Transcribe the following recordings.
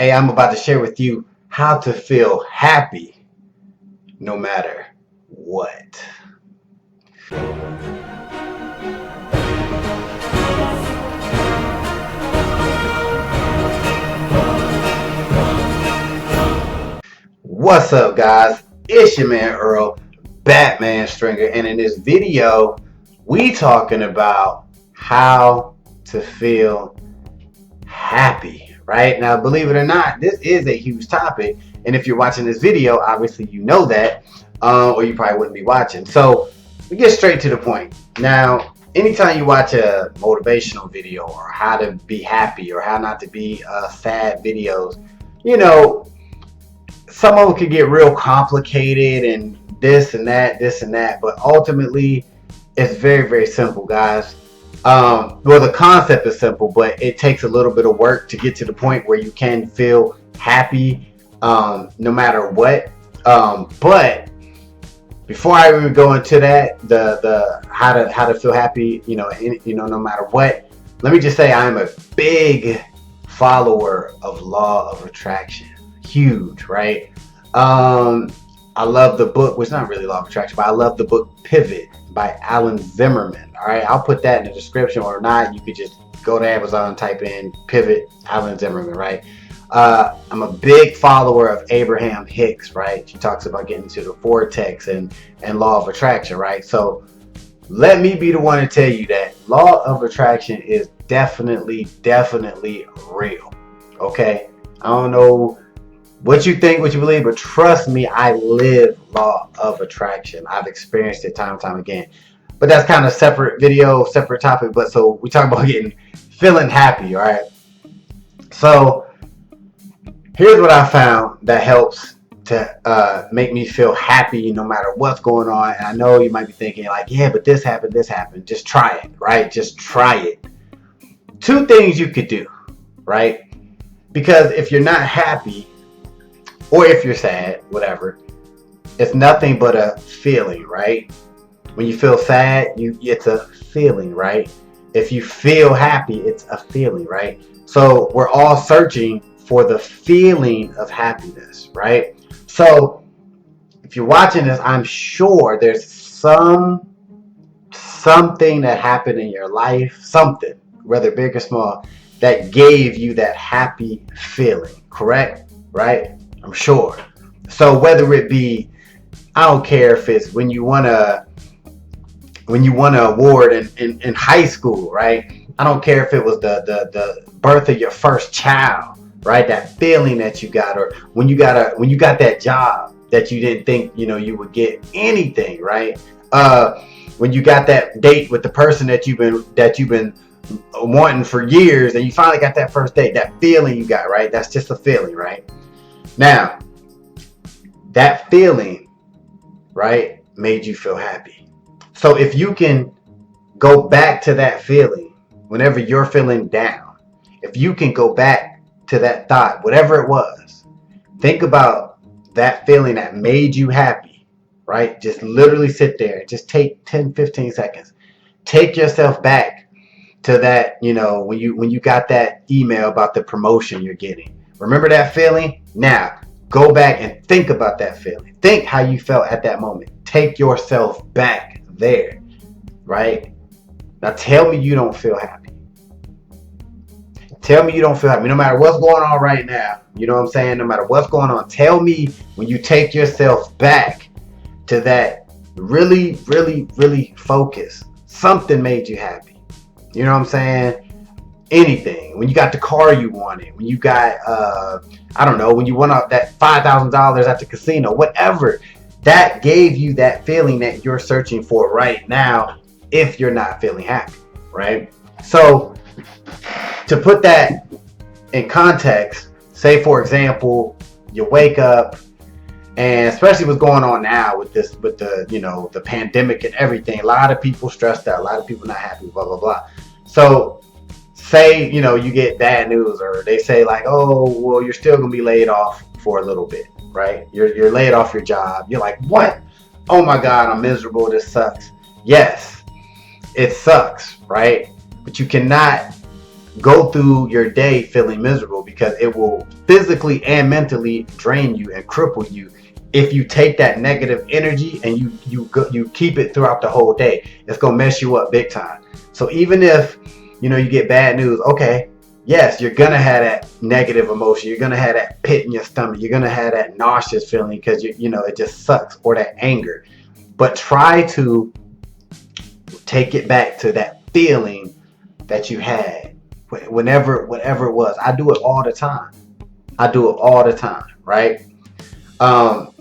Hey, I'm about to share with you how to feel happy no matter what. What's up, guys? It's your man Earl, Batman Stringer, and in this video, we talking about how to feel happy. Right now, believe it or not, this is a huge topic, and if you're watching this video, obviously you know that, or you probably wouldn't be watching. So we get straight to the point. Now, anytime you watch a motivational video or how to be happy or how not to be sad videos, you know, some of them could get real complicated and this and that, but ultimately it's very, very simple, guys. Well, the concept is simple, but it takes a little bit of work to get to the point where you can feel happy no matter what. But before I even go into that, the how to feel happy, no matter what, let me just say I am a big follower of law of attraction. Huge, right? I love the book, well, it's not really law of attraction, but I love the book Pivot by Alan Zimmerman. All right, I'll put that in the description, or not, you could just go to Amazon and type in Pivot Alan Zimmerman, right? I'm a big follower of Abraham Hicks, right? She talks about getting to the vortex and law of attraction, right? So let me be the one to tell you that law of attraction is definitely real. Okay, I don't know what you think, what you believe, but trust me, I live law of attraction. I've experienced it time and time again. But that's kind of separate video, separate topic. But so we talk about feeling happy, all right? So here's what I found that helps to make me feel happy no matter what's going on. And I know you might be thinking like, yeah, but this happened. Just try it, right? Just try it. Two things you could do, right? Because if you're not happy, or if you're sad, whatever, it's nothing but a feeling, right? When you feel sad, it's a feeling, right? If you feel happy, it's a feeling, right? So we're all searching for the feeling of happiness, right? So if you're watching this, I'm sure there's something that happened in your life, something, whether big or small, that gave you that happy feeling, correct? Right? I'm sure. So whether it be, I don't care if it's when you won an award in high school, right? I don't care if it was the birth of your first child, right? That feeling that you got, or when you got that job that you didn't think you would get anything, right? When you got that date with the person that you've been wanting for years, and you finally got that first date, that feeling you got, right? That's just a feeling, right? Now, that feeling, right, made you feel happy. So if you can go back to that feeling whenever you're feeling down, if you can go back to that thought, whatever it was, think about that feeling that made you happy, right? Just literally sit there. Just take 10, 15 seconds. Take yourself back to that, when you got that email about the promotion you're getting. Remember that feeling? Now, go back and think about that feeling. Think how you felt at that moment. Take yourself back there, right? Now tell me you don't feel happy. Tell me you don't feel happy. No matter what's going on right now, you know what I'm saying? No matter what's going on, tell me when you take yourself back to that really focus. Something made you happy. You know what I'm saying? Anything. When you got the car you wanted, when you got I don't know, when you won up that $5,000 at the casino, whatever, that gave you that feeling that you're searching for right now if you're not feeling happy, right? So to put that in context, say for example, you wake up, and especially what's going on now with the the pandemic and everything, a lot of people stressed out, a lot of people not happy, blah blah blah. So say you get bad news, or they say like, oh well, you're still gonna be laid off for a little bit, right? You're laid off your job. You're like, what? Oh my god, I'm miserable, this sucks. Yes, it sucks, right? But you cannot go through your day feeling miserable, because it will physically and mentally drain you and cripple you if you take that negative energy and you keep it throughout the whole day. It's gonna mess you up big time. So even if you get bad news, okay, yes, you're gonna have that negative emotion, you're gonna have that pit in your stomach, you're gonna have that nauseous feeling because it just sucks, or that anger. But try to take it back to that feeling that you had whatever it was. I do it all the time. Right? Um,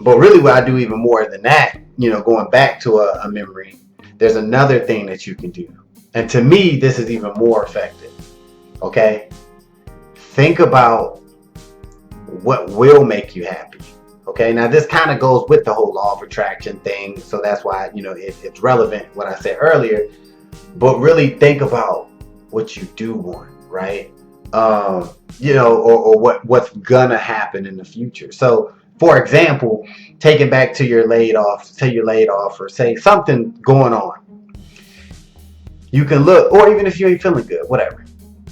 but really, what I do even more than that, going back to a memory, there's another thing that you can do. And to me, this is even more effective. Okay? Think about what will make you happy. Okay, now this kind of goes with the whole law of attraction thing, so that's why it's relevant what I said earlier. But really think about what you do want, right? Or what's gonna happen in the future. So, for example, take it back to your laid off. Say you're laid off, or say something going on. You can look, or even if you ain't feeling good, whatever.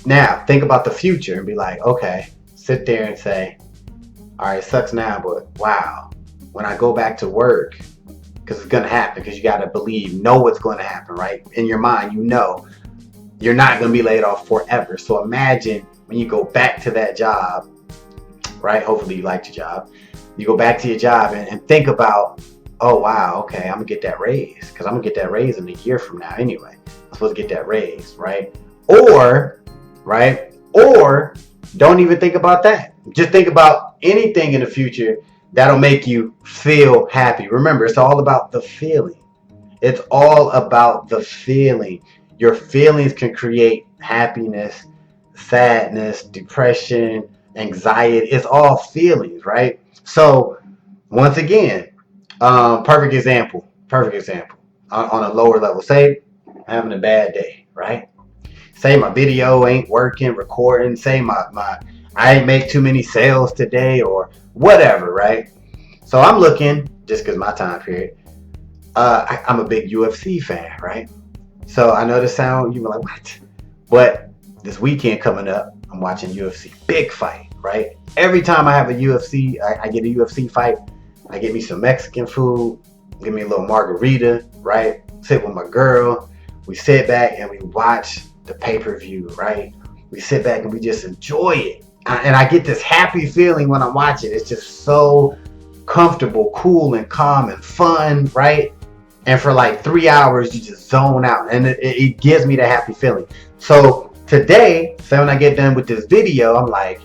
Now think about the future and be like, okay, sit there and say, all right, it sucks now, but wow, when I go back to work, because it's going to happen, because you got to know what's going to happen, right? In your mind, you're not going to be laid off forever. So imagine when you go back to that job, right? Hopefully you liked your job. You go back to your job and think about, oh, wow, okay, I'm going to get that raise, because I'm going to get that raise in a year from now anyway. I'm supposed to get that raise, right? Or don't even think about that. Just think about anything in the future that'll make you feel happy. Remember, it's all about the feeling. It's all about the feeling. Your feelings can create happiness, sadness, depression, anxiety. It's all feelings, right? So, once again, perfect example. On a lower level. Say I'm having a bad day, right? Say my video ain't working, recording. Say I ain't make too many sales today, or whatever, right? So I'm looking, just because my time period. I'm a big UFC fan, right? So I know this sound, you were like, what? But this weekend coming up, I'm watching UFC, big fight, right? Every time I have a UFC, I get a UFC fight, I get me some Mexican food, give me a little margarita, right? Sit with my girl. We sit back and we watch the pay-per-view, right? We sit back and we just enjoy it. And I get this happy feeling when I'm watching. It's just so comfortable, cool, and calm and fun, right? And for like 3 hours, you just zone out, and it gives me that happy feeling. So today, say when I get done with this video, I'm like,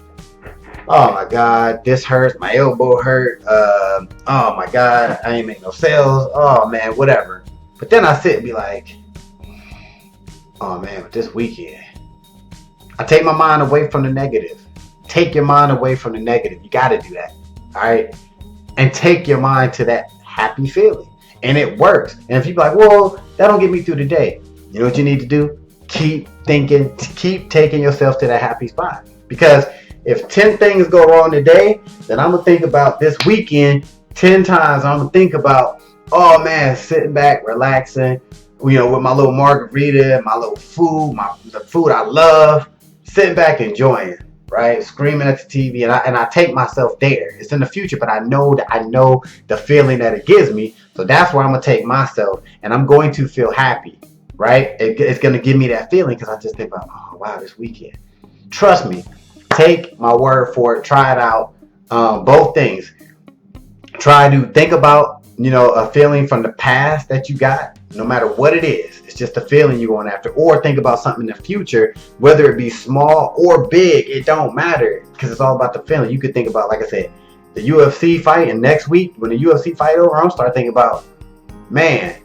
oh my God, this hurts. My elbow hurt. Oh my God, I ain't make no sales. Oh man, whatever. But then I sit and be like, oh man, but this weekend, I take my mind away from the negative. Take your mind away from the negative. You got to do that. All right. And take your mind to that happy feeling. And it works. And if you're like, well, that don't get me through the day. You know what you need to do? Keep thinking, keep taking yourself to that happy spot. Because if 10 things go wrong today, then I'm going to think about this weekend 10 times. I'm going to think about, oh man, sitting back, relaxing, with my little margarita, my little food, the food I love, sitting back enjoying, right? Screaming at the TV, and I take myself there. It's in the future, but I know the feeling that it gives me. So that's where I'm gonna take myself, and I'm going to feel happy, right? It's gonna give me that feeling because I just think about, oh wow, this weekend. Trust me, take my word for it. Try it out. Both things. Try to think about a feeling from the past that you got, no matter what it is. It's just a feeling you're going after. Or think about something in the future, whether it be small or big, it don't matter, because it's all about the feeling. You could think about, like I said, the UFC fight, and next week when the UFC fight over, I'm starting to think about, man,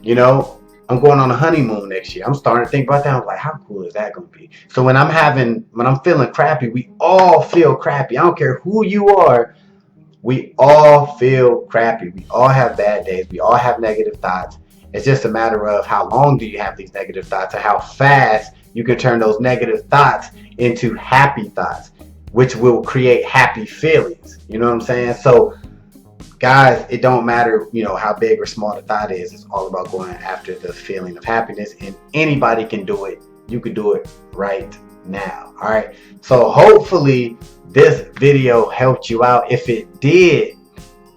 I'm going on a honeymoon next year. I'm starting to think about that. I'm like, how cool is that going to be? So when I'm feeling crappy, we all feel crappy. I don't care who you are. We all feel crappy. We all have bad days. We all have negative thoughts. It's just a matter of how long do you have these negative thoughts, and how fast you can turn those negative thoughts into happy thoughts, which will create happy feelings. You know what I'm saying? So, guys, it don't matter, how big or small the thought is. It's all about going after the feeling of happiness, and anybody can do it. you could do it right now. All right. So hopefully this video helped you out. If it did,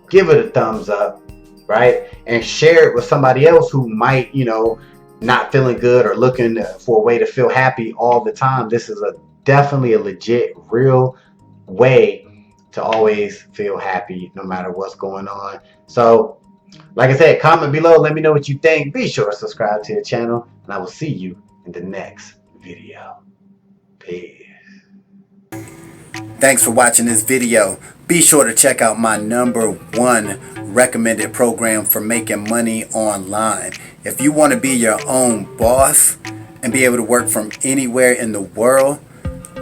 give it a thumbs up, right? And share it with somebody else who might, not feeling good or looking for a way to feel happy all the time. This is definitely a legit, real way to always feel happy no matter what's going on. So, like I said, comment below. Let me know what you think. Be sure to subscribe to the channel, and I will see you in the next video. Peace. Thanks for watching this video. Be sure to check out my #1 recommended program for making money online. If you want to be your own boss and be able to work from anywhere in the world,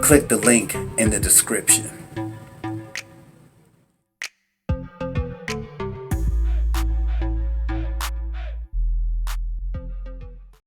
click the link in the description.